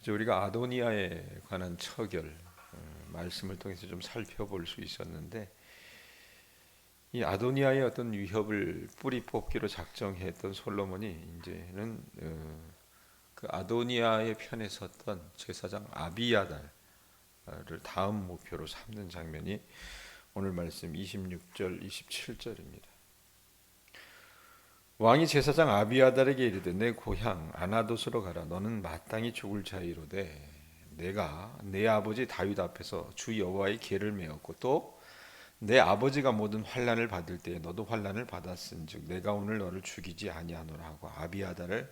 이제 우리가 아도니아에 관한 처결 말씀을 통해서 좀 살펴볼 수 있었는데, 이 아도니아의 어떤 위협을 뿌리 뽑기로 작정했던 솔로몬이 이제는 그 아도니아의 편에 섰던 제사장 아비야달을 다음 목표로 삼는 장면이 오늘 말씀 26절 27절입니다. 왕이 제사장 아비아달에게 이르되 내 고향 아나돗으로 가라. 너는 마땅히 죽을 자이로되 내가 내 아버지 다윗 앞에서 주 여호와의 계를 메었고 또 내 아버지가 모든 환난을 받을 때에 너도 환난을 받았은즉 내가 오늘 너를 죽이지 아니하노라 하고 아비아달을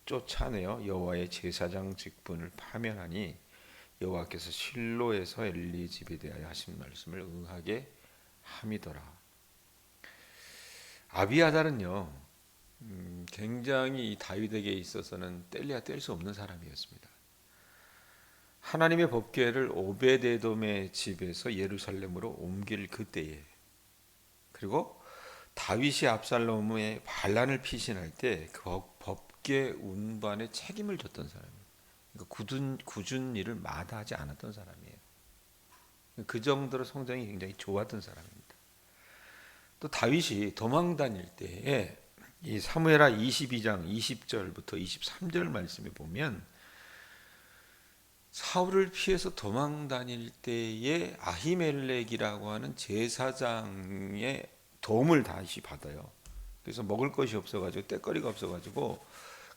쫓아내어 여호와의 제사장 직분을 파면하니 여호와께서 실로에서 엘리 집에 대하여 하신 말씀을 응하게 함이더라. 아비아달은요, 굉장히 다윗에게 있어서는 뗄래야 뗄 수 없는 사람이었습니다. 하나님의 법궤를 오베데돔의 집에서 예루살렘으로 옮길 그때에, 그리고 다윗이 압살롬의 반란을 피신할 때 그 법궤 운반에 책임을 졌던 사람이에요. 그러니까 굳은 일을 마다하지 않았던 사람이에요. 그 정도로 성정이 굉장히 좋았던 사람입니다. 또 다윗이 도망 다닐 때에 이 사무엘하 22장 20절부터 23절 말씀에 보면 사울을 피해서 도망 다닐 때에 아히멜렉이라고 하는 제사장의 도움을 다시 받아요. 그래서 먹을 것이 없어가지고 떼거리가 없어가지고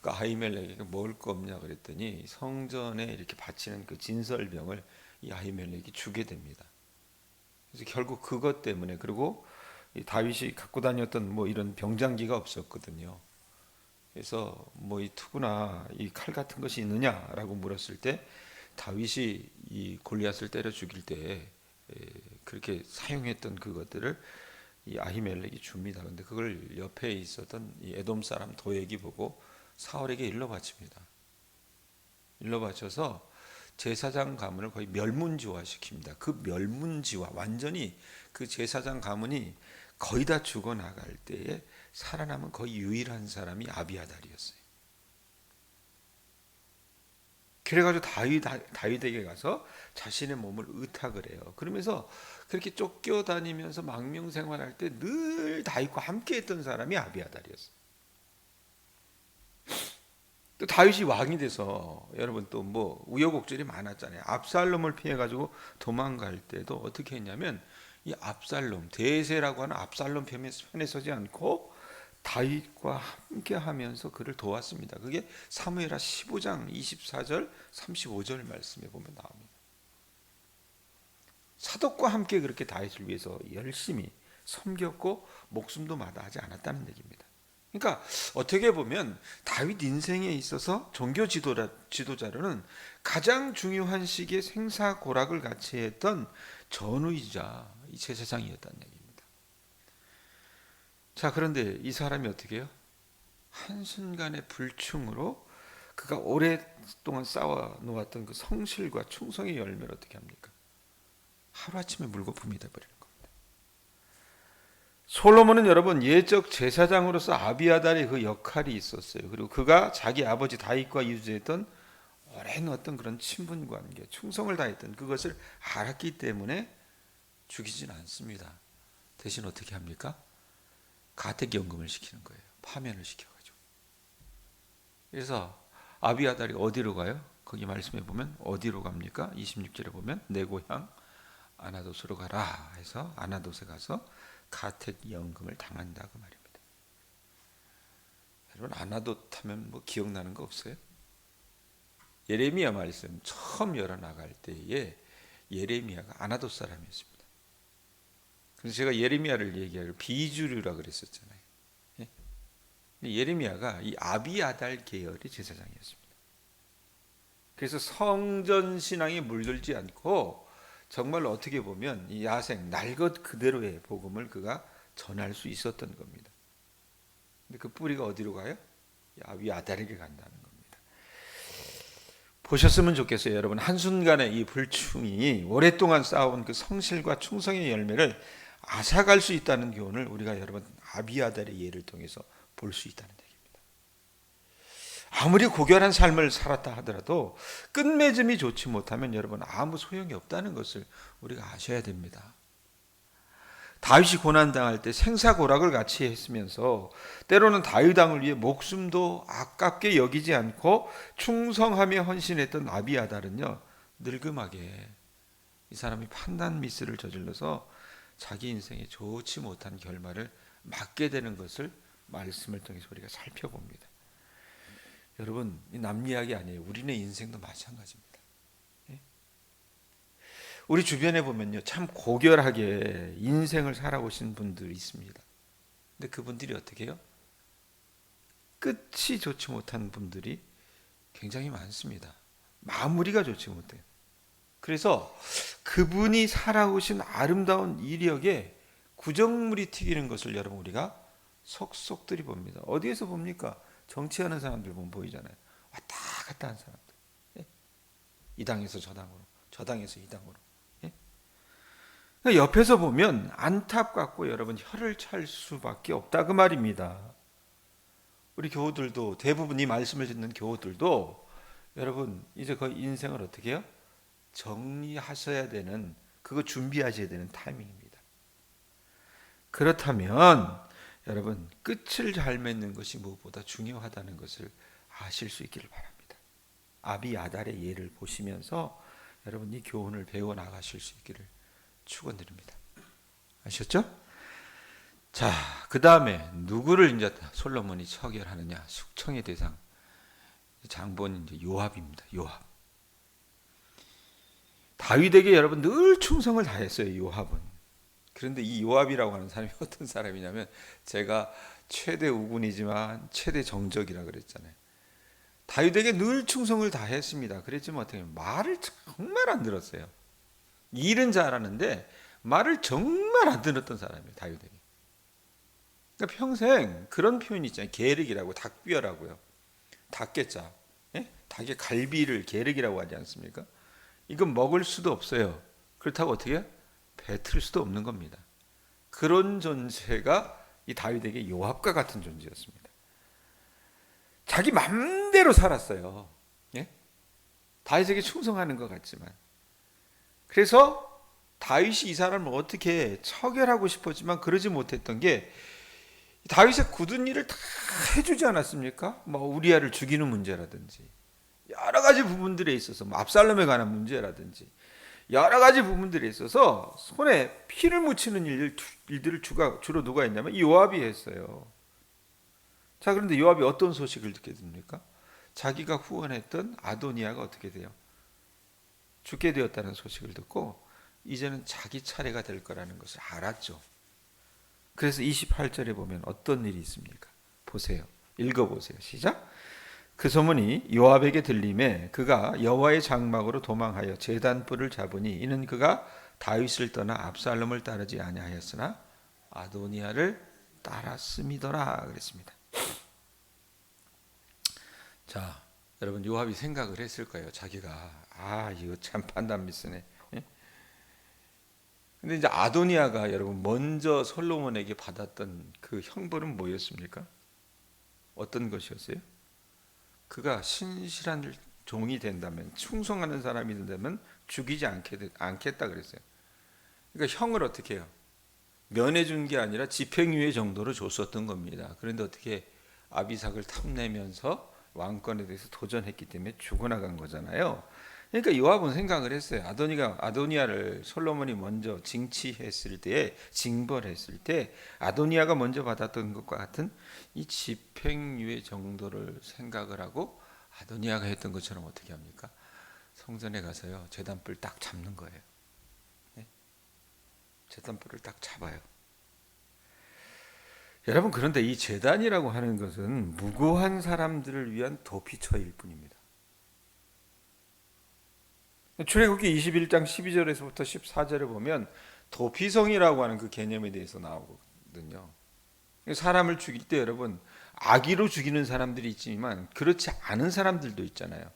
그 아히멜렉에게 먹을 거 없냐 그랬더니 성전에 이렇게 바치는 그 진설병을 이 아히멜렉이 주게 됩니다. 그래서 결국 그것 때문에, 그리고 이 다윗이 갖고 다녔던 뭐 이런 병장기가 없었거든요. 그래서 뭐 이 투구나 이 칼 같은 것이 있느냐라고 물었을 때 다윗이 이 골리앗을 때려 죽일 때 그렇게 사용했던 그것들을 이 아히멜렉이 줍니다. 그런데 그걸 옆에 있었던 이 에돔 사람 도액이 보고 사울에게 일러 바칩니다. 일러 바쳐서 제사장 가문을 거의 멸문지화 시킵니다. 그 멸문지화, 완전히 그 제사장 가문이 거의 다 죽어나갈 때에 살아남은 거의 유일한 사람이 아비아달이었어요. 그래가지고 다윗에게 가서 자신의 몸을 의탁을 해요. 그러면서 그렇게 쫓겨다니면서 망명생활할 때 늘 다윗과 함께했던 사람이 아비아달이었어요. 또 다윗이 왕이 돼서 여러분 또 뭐 우여곡절이 많았잖아요. 압살롬을 피해가지고 도망갈 때도 어떻게 했냐면 이 압살롬, 대세라고 하는 압살롬 편에 서지 않고 다윗과 함께 하면서 그를 도왔습니다. 그게 사무엘하 15장 24절 35절 말씀에 보면 나옵니다. 사독과 함께 그렇게 다윗을 위해서 열심히 섬겼고 목숨도 마다하지 않았다는 얘기입니다. 그러니까 어떻게 보면 다윗 인생에 있어서 종교 지도자로는 가장 중요한 시기에 생사고락을 같이 했던 전우이자 이 제사장이었다는 얘기입니다. 자, 그런데 이 사람이 어떻게 해요? 한순간의 불충으로 그가 오랫동안 쌓아 놓았던 그 성실과 충성의 열매를 어떻게 합니까? 하루아침에 물거품이 되어버리는 겁니다. 솔로몬은 여러분 예적 제사장으로서 아비아달의 그 역할이 있었어요. 그리고 그가 자기 아버지 다윗과 유지했던 오랜 어떤 그런 친분관계, 충성을 다했던 그것을 알았기 때문에 죽이지는 않습니다. 대신 어떻게 합니까? 가택연금을 시키는 거예요. 파면을 시켜가지고. 그래서 아비아달이 어디로 가요? 거기 말씀해 보면 어디로 갑니까? 26절에 보면 내 고향 아나돗으로 가라 해서 아나돗에 가서 가택연금을 당한다 그 말입니다. 여러분 아나돗 하면 뭐 기억나는 거 없어요? 예레미야 말씀 처음 열어나갈 때에 예레미야가 아나돗 사람이었습니다. 그래서 제가 예레미야를 얘기하려 비주류라 그랬었잖아요. 예? 예레미야가 이 아비아달 계열의 제사장이었습니다. 그래서 성전 신앙에 물들지 않고 정말 어떻게 보면 이 야생 날 것 그대로의 복음을 그가 전할 수 있었던 겁니다. 근데 그 뿌리가 어디로 가요? 아비아달에게 간다는 겁니다. 보셨으면 좋겠어요, 여러분. 한순간에 이 불충이 오랫동안 쌓아온 그 성실과 충성의 열매를 앗아갈 수 있다는 교훈을 우리가 여러분 아비아달의 예를 통해서 볼 수 있다는 얘기입니다. 아무리 고결한 삶을 살았다 하더라도 끝맺음이 좋지 못하면 여러분 아무 소용이 없다는 것을 우리가 아셔야 됩니다. 다윗이 고난당할 때 생사고락을 같이 했으면서 때로는 다윗 왕을 위해 목숨도 아깝게 여기지 않고 충성하며 헌신했던 아비아달은요, 늙음하게 이 사람이 판단 미스를 저질러서 자기 인생에 좋지 못한 결말을 맞게 되는 것을 말씀을 통해서 우리가 살펴봅니다. 여러분, 이 남 이야기 아니에요. 우리네 인생도 마찬가지입니다. 우리 주변에 보면요, 참 고결하게 인생을 살아오신 분들이 있습니다. 근데 그분들이 어떻게 해요? 끝이 좋지 못한 분들이 굉장히 많습니다. 마무리가 좋지 못해요. 그래서 그분이 살아오신 아름다운 이력에 구정물이 튀기는 것을 여러분 우리가 속속들이 봅니다. 어디에서 봅니까? 정치하는 사람들 보면 보이잖아요. 왔다 갔다 하는 사람들. 이 당에서 저 당으로, 저 당에서 이 당으로. 옆에서 보면 안타깝고 여러분 혀를 찰 수밖에 없다 그 말입니다. 우리 교우들도 대부분 이 말씀을 듣는 교우들도 여러분 이제 거의 인생을 어떻게 해요? 정리하셔야 되는, 그거 준비하셔야 되는 타이밍입니다. 그렇다면 여러분 끝을 잘 맺는 것이 무엇보다 중요하다는 것을 아실 수 있기를 바랍니다. 아비아달의 예를 보시면서 여러분 이 교훈을 배워 나가실 수 있기를 축원드립니다. 아셨죠? 자, 그 다음에 누구를 이제 솔로몬이 처결하느냐? 숙청의 대상 장본인 이제 요압입니다. 요압. 다윗에게 여러분 늘 충성을 다했어요. 요압은. 그런데 이 요압이라고 하는 사람이 어떤 사람이냐면 제가 최대 우군이지만 최대 정적이라 그랬잖아요. 다윗에게 늘 충성을 다했습니다. 그랬지만 어떻게 말을 정말 안 들었어요. 일은 잘하는데 말을 정말 안 들었던 사람이에요. 다윗에게. 그러니까 평생 그런 표현이 있잖아요. 계륵이라고, 닭뼈라고요. 닭게자. 예? 닭의 갈비를 계륵이라고 하지 않습니까? 이건 먹을 수도 없어요. 그렇다고 어떻게 해요? 뱉을 수도 없는 겁니다. 그런 존재가 이 다윗에게 요압과 같은 존재였습니다. 자기 맘대로 살았어요. 예? 다윗에게 충성하는 것 같지만. 그래서 다윗이 이 사람을 어떻게 처결하고 싶었지만 그러지 못했던 게 다윗의 굳은 일을 다 해주지 않았습니까? 뭐 우리아를 죽이는 문제라든지 여러 가지 부분들에 있어서 뭐 압살롬에 관한 문제라든지 여러 가지 부분들에 있어서 손에 피를 묻히는 일들을 주로 누가 했냐면 요압이 했어요. 자, 그런데 요압이 어떤 소식을 듣게 됩니까? 자기가 후원했던 아도니아가 어떻게 돼요? 죽게 되었다는 소식을 듣고 이제는 자기 차례가 될 거라는 것을 알았죠. 그래서 28절에 보면 어떤 일이 있습니까? 보세요. 읽어보세요. 시작. 그 소문이 요압에게 들림에 그가 여호와의 장막으로 도망하여 제단불을 잡으니 이는 그가 다윗을 떠나 압살롬을 따르지 아니하였으나 아도니아를 따랐음이더라 그랬습니다. 자, 여러분 요압이 생각을 했을 거예요. 자기가 이거 참 판단 미스네. 예? 근데 이제 아도니아가 여러분 먼저 솔로몬에게 받았던 그 형벌은 뭐였습니까? 어떤 것이었어요? 그가 신실한 종이 된다면, 충성하는 사람이 된다면 죽이지 않겠다 그랬어요. 그러니까 형을 어떻게 해요? 면해준 게 아니라 집행유예 정도로 줬었던 겁니다. 그런데 어떻게 아비삭을 탐내면서 왕권에 대해서 도전했기 때문에 죽어나간 거잖아요. 그러니까 요압은 생각을 했어요. 아도니아를 솔로몬이 먼저 징벌했을 때 아도니아가 먼저 받았던 것과 같은 이 집행유예 정도를 생각을 하고 아도니아가 했던 것처럼 어떻게 합니까? 성전에 가서요 제단불 딱 잡는 거예요. 네? 제단불을 딱 잡아요. 여러분, 그런데 이 제단이라고 하는 것은 무고한 사람들을 위한 도피처일 뿐입니다. 출애굽기 21장 12절에서부터 14절에 보면 도피성이라고 하는 그 개념에 대해서 나오거든요. 사람을 죽일 때 여러분 악의로 죽이는 사람들이 있지만 그렇지 않은 사람들도 있잖아요.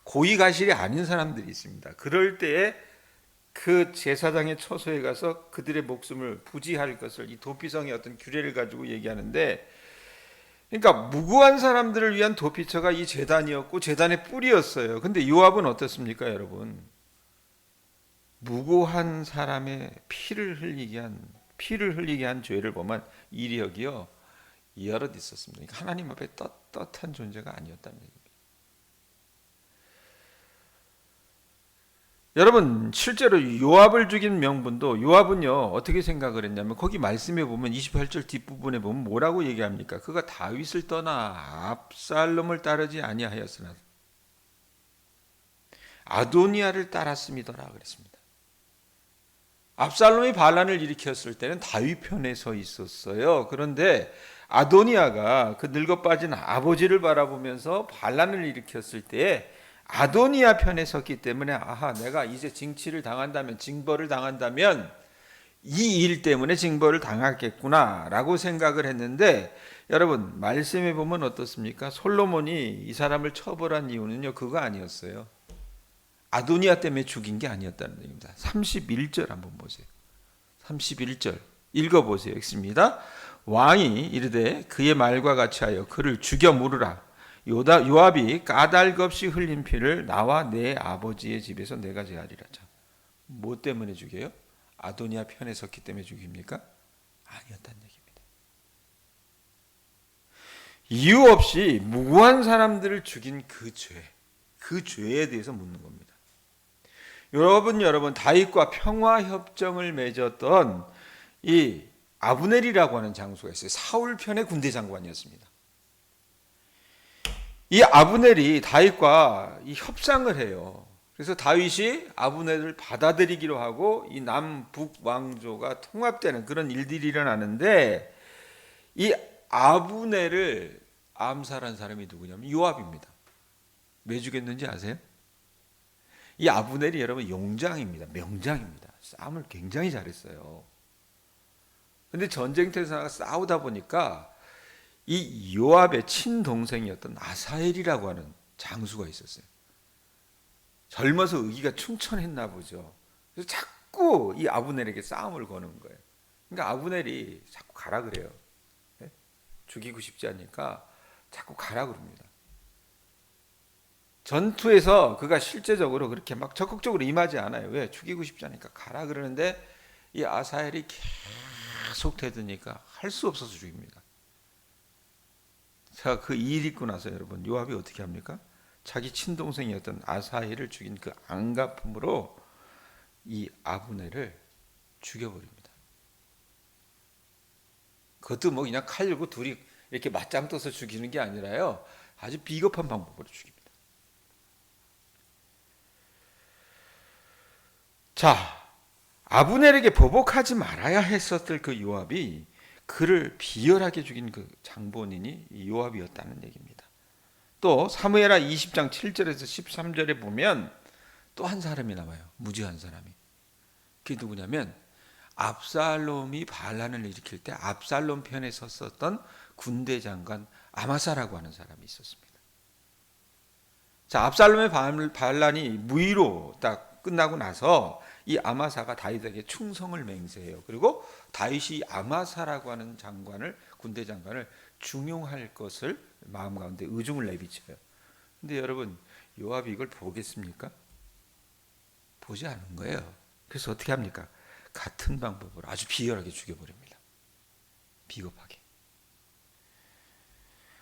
고의가실이 아닌 사람들이 있습니다. 그럴 때에 그 제사장의 처소에 가서 그들의 목숨을 부지할 것을 이 도피성의 어떤 규례를 가지고 얘기하는데, 그러니까 무고한 사람들을 위한 도피처가 이 제단이었고 제단의 뿌리였어요. 근데 요압은 어떻습니까, 여러분? 무고한 사람의 피를 흘리게 한 죄를 범한 이력이요 여럿 있었습니다. 그러니까 하나님 앞에 떳떳한 존재가 아니었다는 얘기입니다. 여러분, 실제로 요압을 죽인 명분도, 요압은요 어떻게 생각을 했냐면 거기 말씀에 보면 28절 뒷부분에 보면 뭐라고 얘기합니까? 그가 다윗을 떠나 압살롬을 따르지 아니하였으나 아도니아를 따랐음이더라 그랬습니다. 압살롬이 반란을 일으켰을 때는 다윗 편에 서 있었어요. 그런데 아도니아가 그 늙어 빠진 아버지를 바라보면서 반란을 일으켰을 때에 아도니아 편에 섰기 때문에 아하, 내가 이제 징벌을 당한다면 이 일 때문에 징벌을 당하겠구나 라고 생각을 했는데, 여러분 말씀해 보면 어떻습니까? 솔로몬이 이 사람을 처벌한 이유는요 그거 아니었어요. 아도니아 때문에 죽인 게 아니었다는 얘기입니다. 31절 한번 보세요. 31절 읽어보세요. 읽습니다. 왕이 이르되 그의 말과 같이 하여 그를 죽여 물으라. 요압이 까닭없이 흘린 피를 나와 내 아버지의 집에서 내가 제하리라. 자, 뭐 때문에 죽여요? 아도니아 편에 섰기 때문에 죽입니까? 아니었다는 얘기입니다. 이유 없이 무고한 사람들을 죽인 그 죄에 대해서 묻는 겁니다. 여러분 다윗과 평화 협정을 맺었던 이 아브넬이라고 하는 장수가 있어요. 사울 편의 군대 장관이었습니다. 이 아브넬이 다윗과 이 협상을 해요. 그래서 다윗이 아브넬을 받아들이기로 하고 이 남북 왕조가 통합되는 그런 일들이 일어나는데, 이 아브넬을 암살한 사람이 누구냐면 요압입니다. 왜 죽였는지 아세요? 이 아브넬이 여러분 용장입니다. 명장입니다. 싸움을 굉장히 잘했어요. 근데 전쟁터에서 싸우다 보니까 이 요압의 친동생이었던 아사헬이라고 하는 장수가 있었어요. 젊어서 의기가 충천했나 보죠. 그래서 자꾸 이 아브넬에게 싸움을 거는 거예요. 그러니까 아브넬이 자꾸 가라 그래요. 죽이고 싶지 않으니까 자꾸 가라 그럽니다. 전투에서 그가 실제적으로 그렇게 막 적극적으로 임하지 않아요. 왜? 죽이고 싶지 않으니까 가라 그러는데 이 아사헬이 계속 대드니까 할 수 없어서 죽입니다. 자, 그 일 있고 나서 여러분 요압이 어떻게 합니까? 자기 친동생이었던 아사헬을 죽인 그 안갚음으로 이 아브넬을 죽여버립니다. 그것도 뭐 그냥 칼 들고 둘이 이렇게 맞짱 떠서 죽이는 게 아니라요, 아주 비겁한 방법으로 죽입니다. 자, 아브넬에게 보복하지 말아야 했었을 그 요압이 그를 비열하게 죽인 그 장본인이 요압이었다는 얘기입니다. 또 사무엘하 20장 7절에서 13절에 보면 또 한 사람이 나와요. 무지한 사람이. 그게 누구냐면 압살롬이 반란을 일으킬 때 압살롬 편에 섰었던 군대 장관 아마사라고 하는 사람이 있었습니다. 자, 압살롬의 반란이 무의로 딱 끝나고 나서 이 아마사가 다윗에게 충성을 맹세해요. 그리고 다윗이 아마사라고 하는 군대 장관을 중용할 것을 마음 가운데 의중을 내비쳐요. 근데 여러분 요압이 이걸 보겠습니까? 보지 않은 거예요. 그래서 어떻게 합니까? 같은 방법으로 아주 비열하게 죽여버립니다. 비겁하게.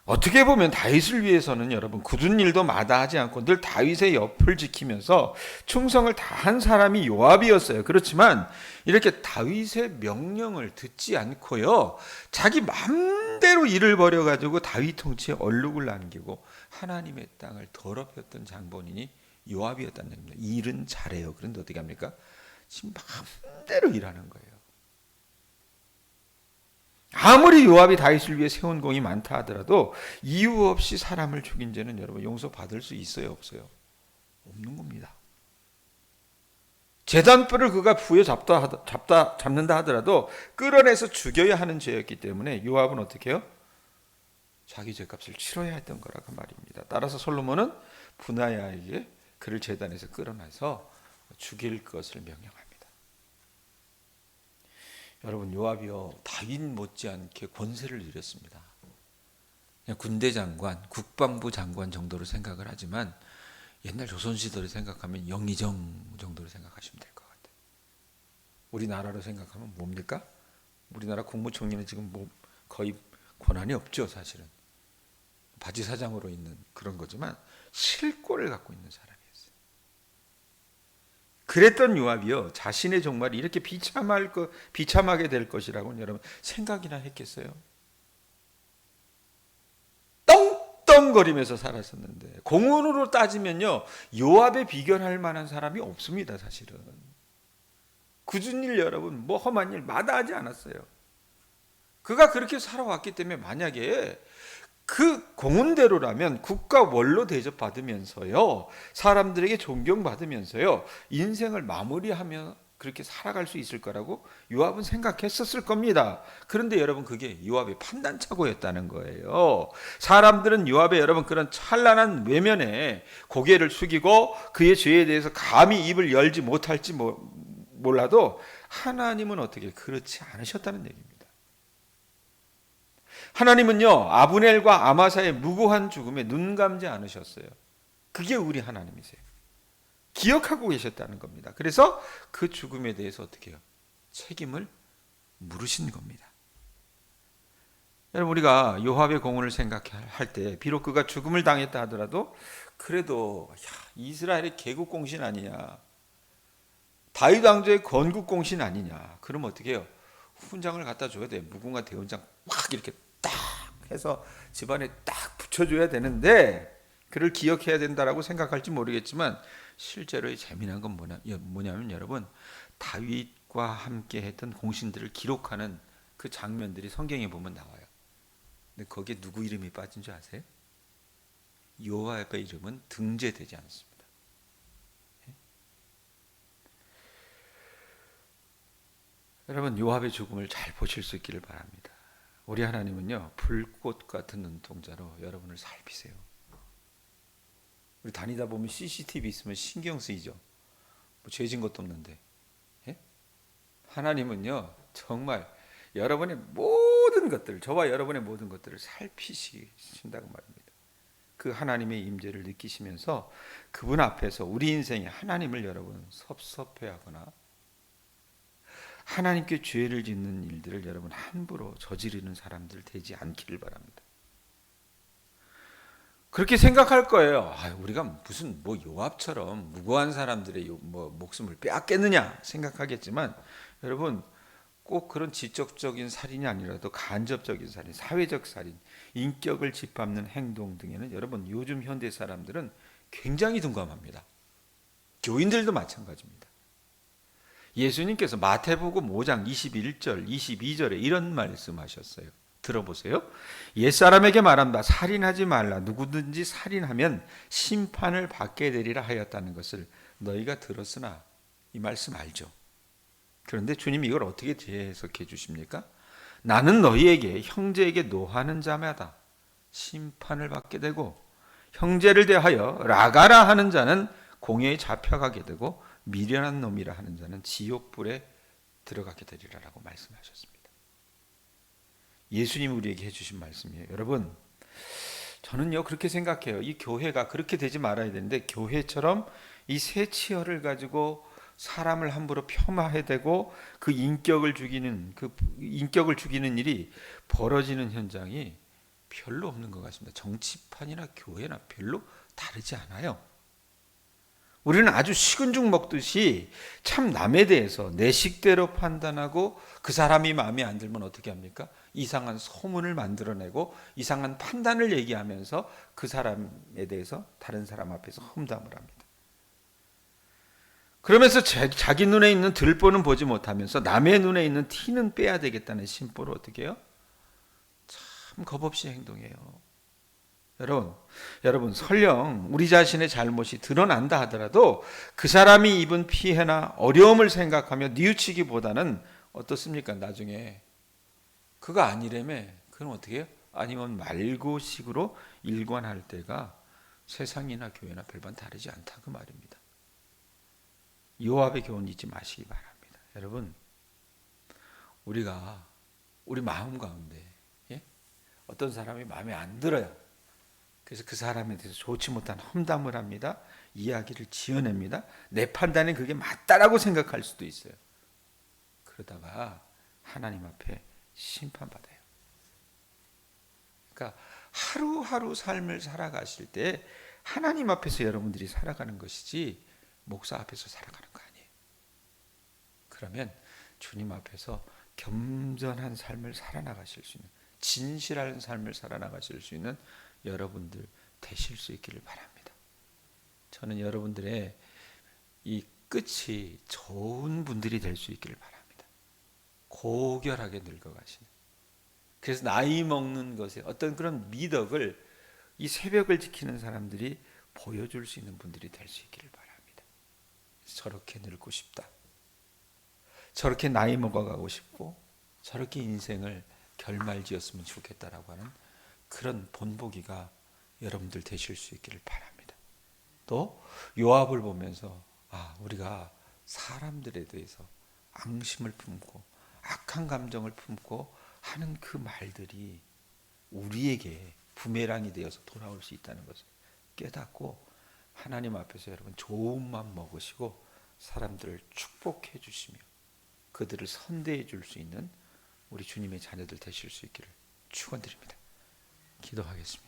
어떻게 보면 다윗을 위해서는 여러분 굳은 일도 마다하지 않고 늘 다윗의 옆을 지키면서 충성을 다한 사람이 요압이었어요. 그렇지만 이렇게 다윗의 명령을 듣지 않고요, 자기 마음대로 일을 벌여가지고 다윗 통치에 얼룩을 남기고 하나님의 땅을 더럽혔던 장본인이 요압이었다는 겁니다. 일은 잘해요. 그런데 어떻게 합니까? 지금 마음대로 일하는 거예요. 아무리 요압이 다윗을 위해 세운 공이 많다 하더라도 이유 없이 사람을 죽인 죄는 여러분 용서받을 수 있어요, 없어요? 없는 겁니다. 제단불을 그가 잡는다 하더라도 끌어내서 죽여야 하는 죄였기 때문에 요압은 어떻게 해요? 자기 죄값을 치러야 했던 거라고 말입니다. 따라서 솔로몬은 분하야에게 그를 제단에서 끌어내서 죽일 것을 명령합니다. 여러분 요압이요 다윗 못지않게 권세를 누렸습니다. 그냥 군대 장관, 국방부 장관 정도로 생각을 하지만 옛날 조선시대를 생각하면 영의정 정도로 생각하시면 될 것 같아요. 우리나라로 생각하면 뭡니까? 우리나라 국무총리는 지금 뭐 거의 권한이 없죠, 사실은. 바지사장으로 있는 그런 거지만 실권을 갖고 있는 사람이었어요. 그랬던 요압이요, 자신의 종말이 이렇게 비참하게 될 것이라고는 여러분 생각이나 했겠어요? 떵떵거리면서 살았었는데, 공운으로 따지면요 요압에 비견할 만한 사람이 없습니다. 사실은 굳은 일 여러분, 뭐 험한 일 마다하지 않았어요. 그가 그렇게 살아왔기 때문에 만약에 그 공운대로라면 국가 원로 대접받으면서요, 사람들에게 존경받으면서요, 인생을 마무리하며 그렇게 살아갈 수 있을 거라고 요압은 생각했었을 겁니다. 그런데 여러분, 그게 요압의 판단착오였다는 거예요. 사람들은 요압의 여러분 그런 찬란한 외면에 고개를 숙이고 그의 죄에 대해서 감히 입을 열지 못할지 몰라도 하나님은 어떻게 그렇지 않으셨다는 얘기입니다. 하나님은요 아브넬과 아마사의 무고한 죽음에 눈 감지 않으셨어요. 그게 우리 하나님이세요. 기억하고 계셨다는 겁니다. 그래서 그 죽음에 대해서 어떻게 해요? 책임을 물으신 겁니다. 여러분, 우리가 요압의 공헌을 생각할 때 비록 그가 죽음을 당했다 하더라도 그래도 이스라엘의 개국공신 아니냐, 다윗 왕조의 건국공신 아니냐, 그러면 어떻게 해요? 훈장을 갖다 줘야 돼. 무궁화 대원장 확 이렇게 딱 해서 집안에 딱 붙여줘야 되는데, 그를 기억해야 된다라고 생각할지 모르겠지만 실제로 재미난 건 뭐냐면 여러분, 다윗과 함께 했던 공신들을 기록하는 그 장면들이 성경에 보면 나와요. 근데 거기에 누구 이름이 빠진 줄 아세요? 요압의 이름은 등재되지 않습니다. 여러분, 요압의 죽음을 잘 보실 수 있기를 바랍니다. 우리 하나님은요 불꽃 같은 눈동자로 여러분을 살피세요. 우리 다니다 보면 CCTV 있으면 신경 쓰이죠. 뭐 죄진 것도 없는데. 예? 하나님은요 정말 여러분의 모든 것들을, 저와 여러분의 모든 것들을 살피신다고 말입니다. 그 하나님의 임재를 느끼시면서 그분 앞에서 우리 인생에 하나님을 여러분 섭섭해하거나 하나님께 죄를 짓는 일들을 여러분 함부로 저지르는 사람들 되지 않기를 바랍니다. 그렇게 생각할 거예요. 우리가 무슨 요압처럼 무고한 사람들의 목숨을 빼앗겠느냐 생각하겠지만, 여러분 꼭 그런 직접적인 살인이 아니라도 간접적인 살인, 사회적 살인, 인격을 짓밟는 행동 등에는 여러분 요즘 현대 사람들은 굉장히 둔감합니다. 교인들도 마찬가지입니다. 예수님께서 마태복음 5장 21절, 22절에 이런 말씀하셨어요. 들어보세요. 옛사람에게 말한다. 살인하지 말라. 누구든지 살인하면 심판을 받게 되리라 하였다는 것을 너희가 들었으나, 이 말씀 알죠? 그런데 주님이 이걸 어떻게 재해석해 주십니까? 나는 너희에게 형제에게 노하는 자마다 심판을 받게 되고, 형제를 대하여 라가라 하는 자는 공회에 잡혀가게 되고, 미련한 놈이라 하는 자는 지옥불에 들어가게 되리라라고 말씀하셨습니다. 예수님이 우리에게 해주신 말씀이에요. 여러분, 저는요 그렇게 생각해요. 이 교회가 그렇게 되지 말아야 되는데, 교회처럼 이 새 치열을 가지고 사람을 함부로 폄하해대고 그 인격을 죽이는 일이 벌어지는 현장이 별로 없는 것 같습니다. 정치판이나 교회나 별로 다르지 않아요. 우리는 아주 식은 죽 먹듯이 참 남에 대해서 내 식대로 판단하고, 그 사람이 마음에 안 들면 어떻게 합니까? 이상한 소문을 만들어내고 이상한 판단을 얘기하면서 그 사람에 대해서 다른 사람 앞에서 험담을 합니다. 그러면서 자기 눈에 있는 들보는 보지 못하면서 남의 눈에 있는 티는 빼야 되겠다는 심보로 어떻게 해요? 참 겁없이 행동해요. 여러분 설령 우리 자신의 잘못이 드러난다 하더라도 그 사람이 입은 피해나 어려움을 생각하며 뉘우치기보다는 어떻습니까? 나중에 그거 아니라며 그럼 어떻게 해요? 아니면 말고식으로 일관할 때가 세상이나 교회나 별반 다르지 않다, 그 말입니다. 요압의 교훈 잊지 마시기 바랍니다. 여러분, 우리가 우리 마음 가운데 어떤 사람이 마음에 안 들어요. 그래서 그 사람에 대해서 좋지 못한 험담을 합니다. 이야기를 지어냅니다. 내 판단에 그게 맞다라고 생각할 수도 있어요. 그러다가 하나님 앞에 심판받아요. 그러니까 하루하루 삶을 살아가실 때 하나님 앞에서 여러분들이 살아가는 것이지 목사 앞에서 살아가는 거 아니에요. 그러면 주님 앞에서 겸손한 삶을 살아나가실 수 있는, 진실한 삶을 살아나가실 수 있는 여러분들 되실 수 있기를 바랍니다. 저는 여러분들의 이 끝이 좋은 분들이 될 수 있기를 바랍니다. 고결하게 늙어가시는. 그래서 나이 먹는 것에 어떤 그런 미덕을 이 새벽을 지키는 사람들이 보여줄 수 있는 분들이 될 수 있기를 바랍니다. 저렇게 늙고 싶다. 저렇게 나이 먹어가고 싶고 저렇게 인생을 결말지었으면 좋겠다라고 하는 그런 본보기가 여러분들 되실 수 있기를 바랍니다. 또 요압을 보면서 우리가 사람들에 대해서 앙심을 품고 악한 감정을 품고 하는 그 말들이 우리에게 부메랑이 되어서 돌아올 수 있다는 것을 깨닫고 하나님 앞에서 여러분 좋은 마음 먹으시고 사람들을 축복해 주시며 그들을 선대해 줄 수 있는 우리 주님의 자녀들 되실 수 있기를 축원드립니다. 기도하겠습니다.